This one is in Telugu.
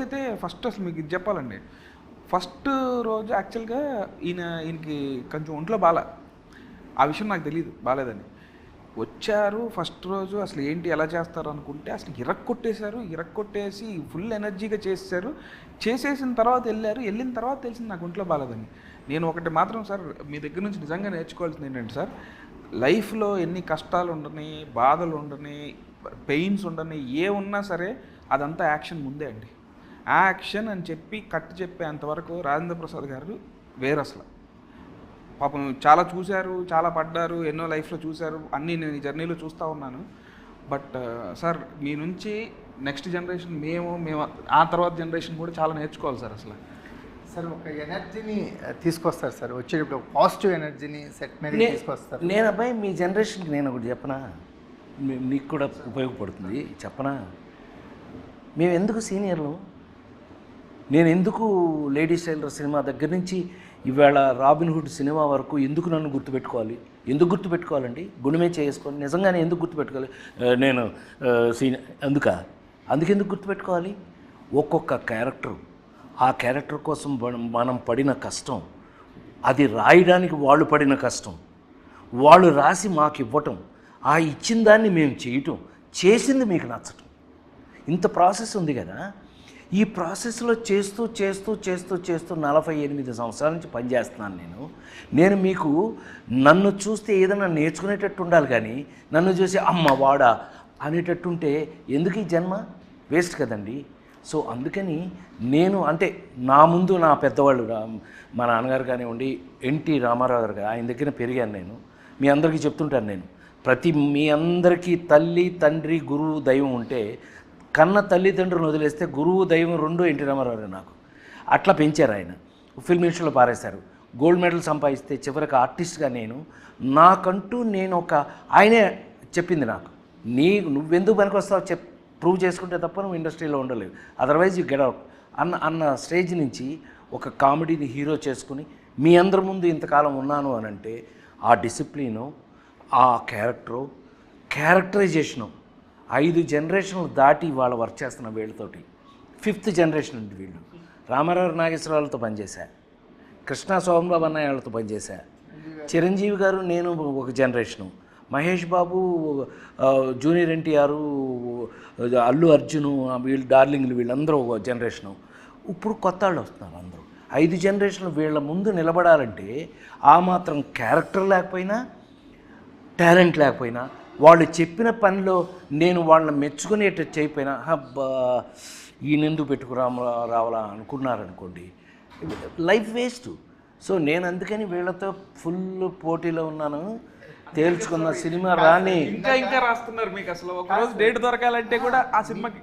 రోజైతే ఫస్ట్ అసలు మీకు ఇది చెప్పాలండి. ఫస్ట్ రోజు యాక్చువల్‌గా ఈయనకి కొంచెం ఒంట్లో ఆ విషయం నాకు తెలీదు బాలేదని. వచ్చారు ఫస్ట్ రోజు అసలు ఏంటి ఎలా చేస్తారు అనుకుంటే అసలు ఇరక్కొట్టేసి ఫుల్ ఎనర్జీగా చేసేసారు. చేసేసిన తర్వాత వెళ్ళిన తర్వాత తెలిసింది నాకు ఒంట్లో బాలేదని. నేను ఒకటి మాత్రం సార్ మీ దగ్గర నుంచి నిజంగా నేర్చుకోవాల్సింది ఏంటంటే సార్, లైఫ్‌లో ఎన్ని కష్టాలు ఉండని, బాధలు ఉండని, పెయిన్స్ ఉండని ఉన్నా సరే అదంతా యాక్షన్ ముందే అండి. యాక్షన్ అని చెప్పి చెప్పేంతవరకు రాజేంద్ర ప్రసాద్ గారు వేరసలు. పాపం చాలా చూశారు, చాలా పడ్డారు, ఎన్నో లైఫ్‌లో చూశారు. అన్నీ నేను ఈ జర్నీలో చూస్తూ ఉన్నాను. బట్ సార్ మీ నుంచి నెక్స్ట్ జనరేషన్ మేము ఆ తర్వాత జనరేషన్ కూడా చాలా నేర్చుకోవాలి సార్ అసలు. సార్ ఒక ఎనర్జీని తీసుకొస్తారు సార్, వచ్చేటప్పుడు ఒక పాజిటివ్ ఎనర్జీని సెట్ మీద తీసుకొస్తారు. నేను అబ్బాయి మీ జనరేషన్కి నేను ఒకటి చెప్పనా, నీకు కూడా ఉపయోగపడుతుంది చెప్పనా. మేము ఎందుకు సీనియర్లు, నేను ఎందుకు లేడీస్ టైలర్ సినిమా దగ్గర నుంచి ఇవాళ రాబిన్హుడ్ సినిమా వరకు ఎందుకు నన్ను గుర్తుపెట్టుకోవాలి? ఎందుకు గుర్తుపెట్టుకోవాలండి? గుణమే చేసుకోవాలి నిజంగానే ఎందుకు గుర్తుపెట్టుకోవాలి? నేను అందుకెందుకు గుర్తుపెట్టుకోవాలి? ఒక్కొక్క క్యారెక్టరు, ఆ క్యారెక్టర్ కోసం మనం పడిన కష్టం, అది రాయడానికి వాళ్ళు పడిన కష్టం, వాళ్ళు రాసి మాకు ఇవ్వటం, ఆ ఇచ్చిన దాన్ని మేము చేయటం, చేసింది మీకు నచ్చటం, ఇంత ప్రాసెస్ ఉంది కదా. ఈ ప్రాసెస్లో చేస్తూ 48 సంవత్సరాల నుంచి పనిచేస్తున్నాను నేను మీకు నన్ను చూస్తే ఏదైనా నేర్చుకునేటట్టు ఉండాలి, కానీ నన్ను చూసి అమ్మ వాడా అనేటట్టుంటే ఎందుకు ఈ జన్మ? వేస్ట్ కదండి. సో అందుకని నేను అంటే నా ముందు నా పెద్దవాళ్ళు మా నాన్నగారు కానివ్వండి, ఎన్టీ రామారావు గారు, ఆయన దగ్గర పెరిగాను నేను. మీ అందరికీ చెప్తుంటాను నేను, మీ అందరికీ తల్లి తండ్రి గురువు దైవం ఉంటే కన్న తల్లిదండ్రులను వదిలేస్తే గురువు దైవం రెండు ఎన్టీ రామారావు గారు నాకు. అట్లా పెంచారు ఆయన. ఫిల్మ్ ఇన్స్టిట్యూట్లో పారేశారు, గోల్డ్ మెడల్ సంపాదిస్తే చివరికి ఆర్టిస్ట్గా నాకంటూ నేను ఆయనే చెప్పింది నాకు, నువ్వెందుకు పనికి వస్తావు ప్రూవ్ చేసుకుంటే తప్ప నువ్వు ఇండస్ట్రీలో ఉండలేవు, అదర్వైజ్ యూ గెట్ అవుట్ అన్న స్టేజ్ నుంచి ఒక కామెడీని హీరో చేసుకుని మీ అందరి ముందు ఇంతకాలం ఉన్నాను అని అంటే ఆ డిసిప్లిను, ఆ క్యారెక్టరైజేషను 5 జనరేషన్లు దాటి వాళ్ళు వర్క్ చేస్తున్న వీళ్ళతోటి. 5th జనరేషన్ అండి వీళ్ళు. రామారావు నాగేశ్వరరావులతో పనిచేశా, కృష్ణా సోమబాబు అన్నయ్య వాళ్ళతో పనిచేశా, చిరంజీవి గారు నేను ఒక జనరేషను, మహేష్ బాబు, జూనియర్ ఎన్టీఆర్, అల్లు అర్జును, వీళ్ళు డార్లింగ్లు, వీళ్ళందరూ ఒక జనరేషను. ఇప్పుడు కొత్త వాళ్ళు వస్తున్నారు అందరూ. 5 జనరేషన్లు వీళ్ళ ముందు నిలబడాలంటే ఆ మాత్రం క్యారెక్టర్ లేకపోయినా, టాలెంట్ లేకపోయినా, వాళ్ళు చెప్పిన పనిలో నేను వాళ్ళని మెచ్చుకునేటట్టు చేయకపోయినా అబ్బా ఈయనెందుకు రావాలా అనుకున్నారనుకోండి, లైఫ్ వేస్ట్. సో నేను అందుకని వీళ్ళతో ఫుల్ పోటీలో ఉన్నాను. తేల్చుకున్న సినిమా రాని ఇంకా రాస్తున్నారు. మీకు అసలు ఒక రోజు డేట్ దొరకాలంటే కూడా ఆ సినిమాకి